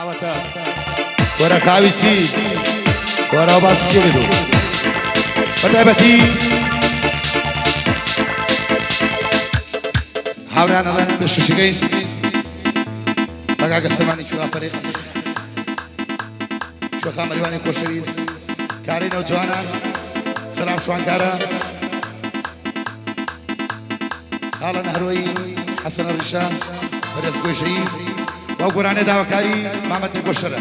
عوتا ورا خاويتي ورا باس شيلدو بدابتي حاولنا لنا بالششقين بقى قسماني شو فريق شو خامريواني كوشريز كارين وجوانا سلام شوانكارا هالا نهروي حسن الرشا فرز كوشريز وقراني داوكاري محمد الكوشرة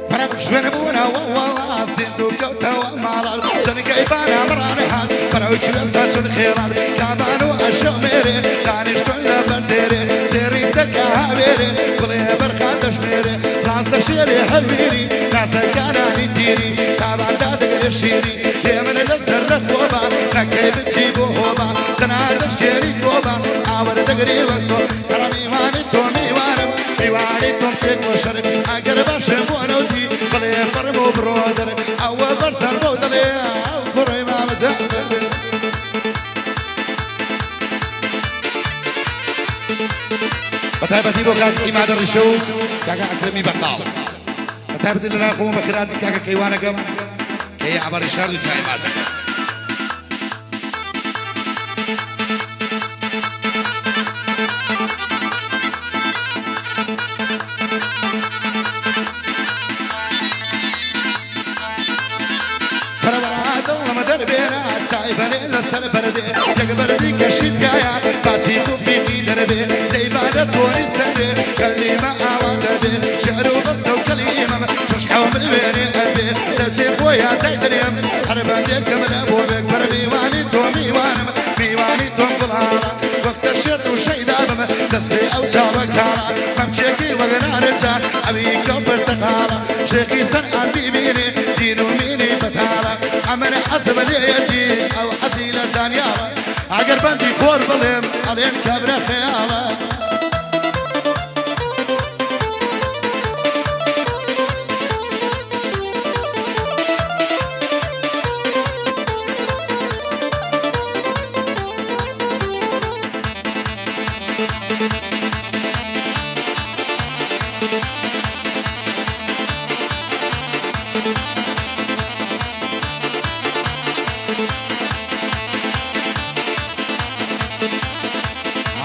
فرق شبنا بونا والله سندو كوتا ومالال جنك إبانا مراني حال فرق شبنا ساتون خيرال كابانو أشميري دانش كل برديري سيري تكا هابيري كلي برخان تشميري راس تشيري حبيري ناسا كان هيتيري كابان دادك يشيري يمن لسر نخوبا نكي بتشيبو هوبا تنادش كيري كوبا عور دقري وقتو كرمي واني تومي وانم ميواني توم تيك وشرب اگر باشمونو دي قلي فرمو برودر او برسر بودلي او كوري ما مزهد بتابتي بوكاك إماد الرشو كاكا أكرمي بقاو بتابتي لنا قوم بخيراتي كاكا كيوانا قم كي عبر الشهر لشاي مازك فرورات الله مدر بيرات تايباني لسر بردي يقبر دي كشيد قايا باتي توفي دربي ديبادة توني سري كلمة عوادة شعر وبس وكلمة تشحو من بيني أبي تجيب ويا تدريم حربا ديك من أبوبك فربي واني تومي وانم ميواني توم قلالة وقت الشيط وشي دابم تسفي أو شابك هالا ممشيكي وقنا رجال أبي كبر تقالة شيخي سرعان بيميني دينو ميني بتالا عمر حسب ليجي أو حسيلة دانيالا عقر بندي كور بلم عليهم كبر خيالة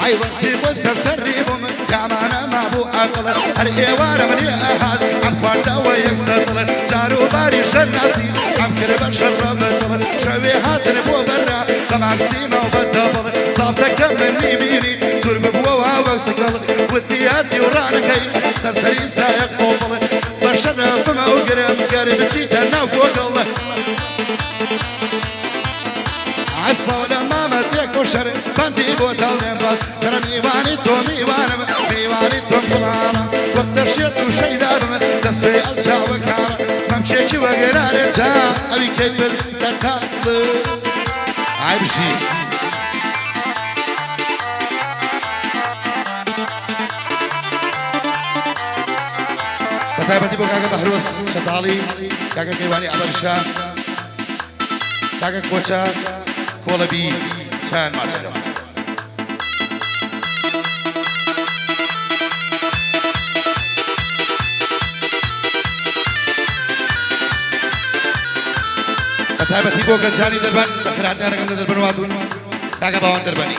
عي وقتي بسر سريبهم كامانا ما بو أقل هالإيوار من يأهاد عم فاردا ويكسطل جارو باري شناسي عم كرب شربتل شوي هاتن بو برا قمعك سيما وبدبل صابتك من يميني سور ببوها وكسكل ودياتي ورانكي سرسري سايق قوبل بشرف ما وقرب قرب تشيتنا وقوقل عصا ولما متيك وشر بندي بوتل نبات كرمي واني تومي وانم ميواني توم قلانا وقت الشيط وشي دارم تسري ألشا وكالا ممشيشي وقرار جا أبي كيبل تقابل عيب شي بتابتي بو كاكا بحروس شطالي كاكا كيواني عبرشا كاكا كوچا كولبي كان ما شاء الله بتابتي بو كنشاني دربان بخيراتي رقم دربان وادون كاكا باوان درباني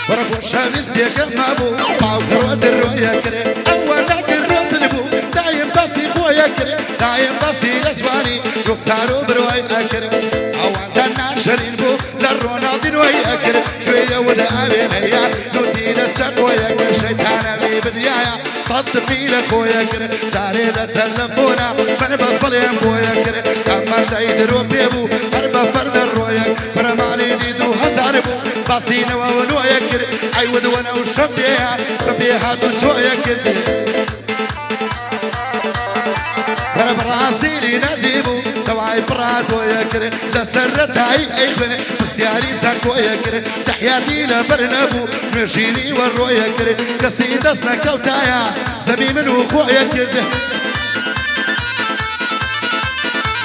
ورفو شامس يا مابو معو كروات الرؤيا كري أول ذاك الروس نبو دايم باسي خويا كري دايم باسي لجواني يكسارو برواي أكري أو أنت الناشرين بو للرونالدين وي أكري شوية ودا أبين هيا نودينا تشاكويا كري شيطانا بي بديايا صد في لخويا كري جاري لتلفونا من بطلين بويا كري أما تايدرو بيبو هربا فرد الرؤيا برمالي ديدو هزاربو باسين وونو يكر عيود وانا وشبيها ربيها دوشو يكر انا براسيلي نديبو سواي فرات ويكري لسرتاي ايبني بسياري ساكو يكري تحياتي لبرنبو مشيني ورو يكري قصيدة سنكوتايا سبي من وخو يكري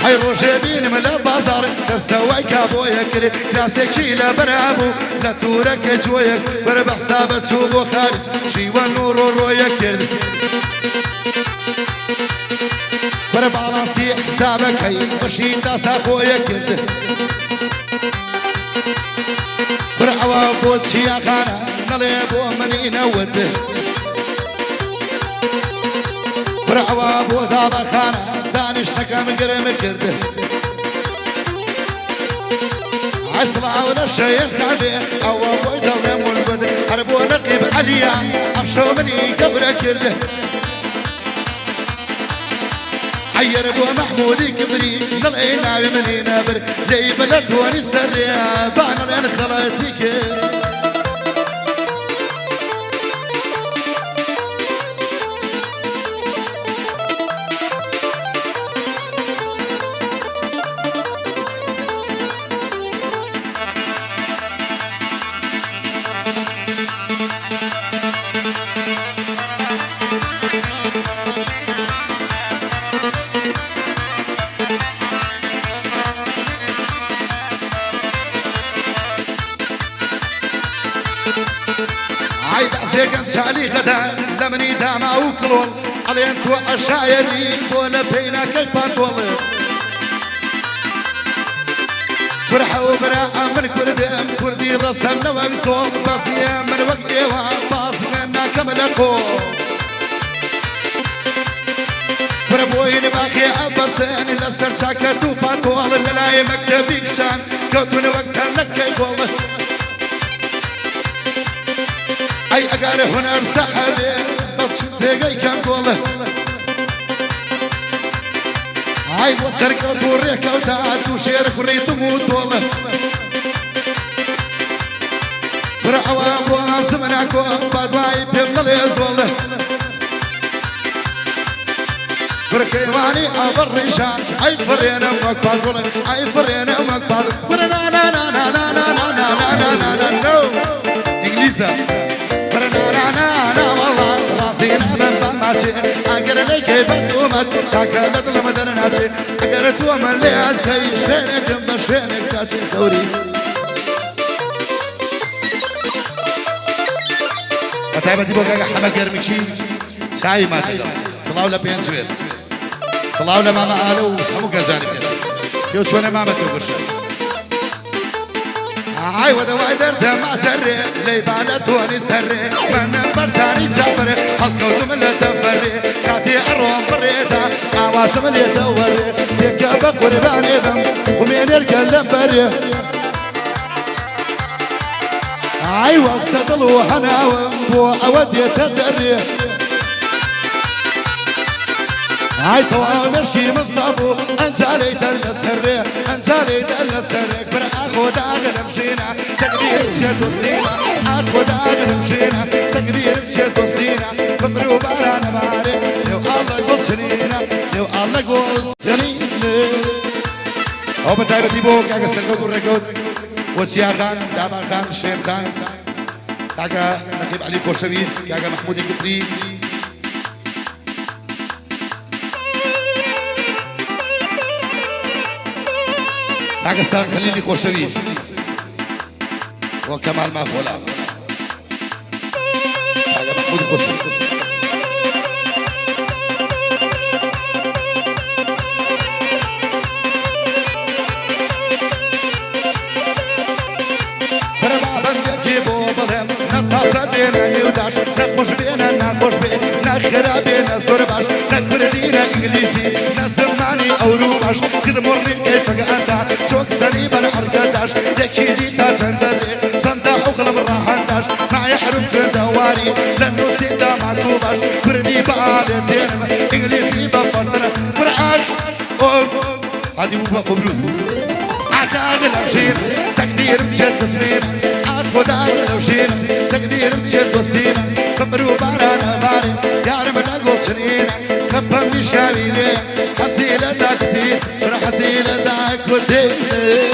هاي روشبين من البازار كسوي كابو يكري ناسك شي لبرابو لا تورك جويك بربح حسابك شوفو خارج شي والنور رو يكري بربع راسي حسابك هي مشي تاساخو يكري برعوا بود شي خانا نليبو مني نود برعوا بود خانا دانشتك مقرم كرده عسرع ولا الشيخ عليه او ابوي دولم والبدر حرب ونقيب عليا امشوا مني كبر كرده عير ابو محمود كبري نلقينا بمني نابر زي بلد وني سريع بانا لين خلاصيك زيقن سالي غدا لمني داما وكلون علي انتو الشايرين ولا بينا كالباتول برحو براء من كردم كردي رسلنا وقصول باسيا من وقتي وباسنا كملكو بربوين باقي أبسان لسر شاكتو باتول للاي مكتبيك شان كوتون وقتا لك يقول اي اقار هنر سحبي بطشتي كان قوله هاي وسرك ودوريك وداد وشيرك وريت وموت والله فرعوا ابوها زمنك وبعد واي بيبطل يزوله فركيواني ابرشان اي فرينا مكبر اي فرينا مكبر فرنا نا نا نا نا نا نا نا نا نا نو انجليزا اگر لکی بدومت تاکلت لمدن ناچی اگر تو من لیاد کهی شینکم بشینک تاچی دوری قطعه بدی بگه حما گرمیچی سعی ما تدام صلاو لبینجویر صلاو لماما آلو همو گزانی یو چونه ماما تبرشن عاي ودواي درد ما جري لي بالت وني سري من برساني جبري حلقوا من تفري كاتي اروم بريدا عواسم اللي دوري يكب قرباني بم ومين يركل بري عاي وقت طلو حناوم بو اودي تدري هاي توامشي مصابو انجالي تلسري انجالي تلسري بر اخد اغل مشينا تقدير مشيت وسطينا اخد اغل مشينا تقدير مشيت وسطينا بمرو باران باري لو الله قول سنينا لو الله قول سنينا او بتايب ديبو كاكا سرقو الرقود وتشيا خان دابا خان شيم خان كاكا نقيب علي خوشويز كاكا محمود القبري باكستان خليني خوشويز وكمال ما فولا هذا محمود خوشويز بربا بندكي بوبلم نطاسة بينا يوداش نخوش بينا نخوش بينا نخرا بينا سورباش نكردينا انجليزي نسمعني اوروباش كدمرني كيفك انت شوك سليبا عرقداش يكيدي تاجندري صندع وقلب راحنداش مع يحرم كدواري لانو سيدا معتوباش بردي بعالي دينم انجليزي بفضل برعاش هادي وفا قبروس عكاغ الأوشين تقدير مشيت تصميم عاخد عاغ الأوشين تقدير مشيت وسطين بمرو بارانا باري يارم نقول سنين خبم مشاوي ليه حسيلة تكتير حسيلة وديني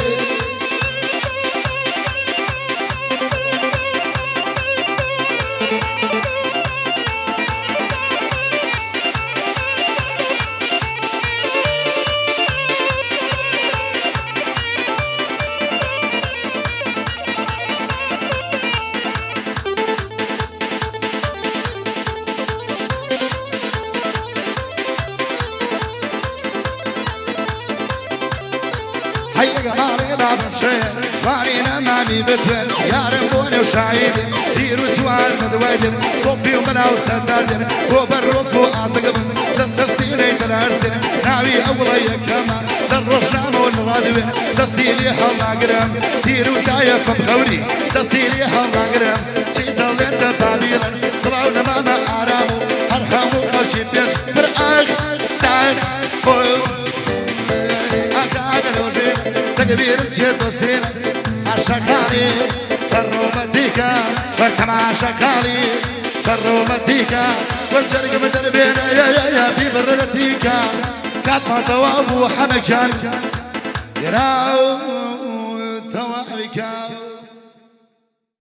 هيا قماري ضعب الشيء شوارينا مامي بتوين يا رمبوني وشعيدي ديرو جوال مدوادر صوفي ومنا وسدادر وبروك وعصقب للسرسيني تلارسين ناوي أولي كما للرشنام والرادوين لسيلي حلا قرام ديرو تايا فبخوري لسيلي حلا قرام شيطا لنتا طابيلا صلاونا ماما آرامو أرحامو خلشي بيش برآخ تاخ تكبير الشيط والسيرة عالشكالي سروا مديكا والكما عالشكالي سروا مديكا والجرق مدربين يا في بردتيكا قطع توابو حمكان يراو توابكا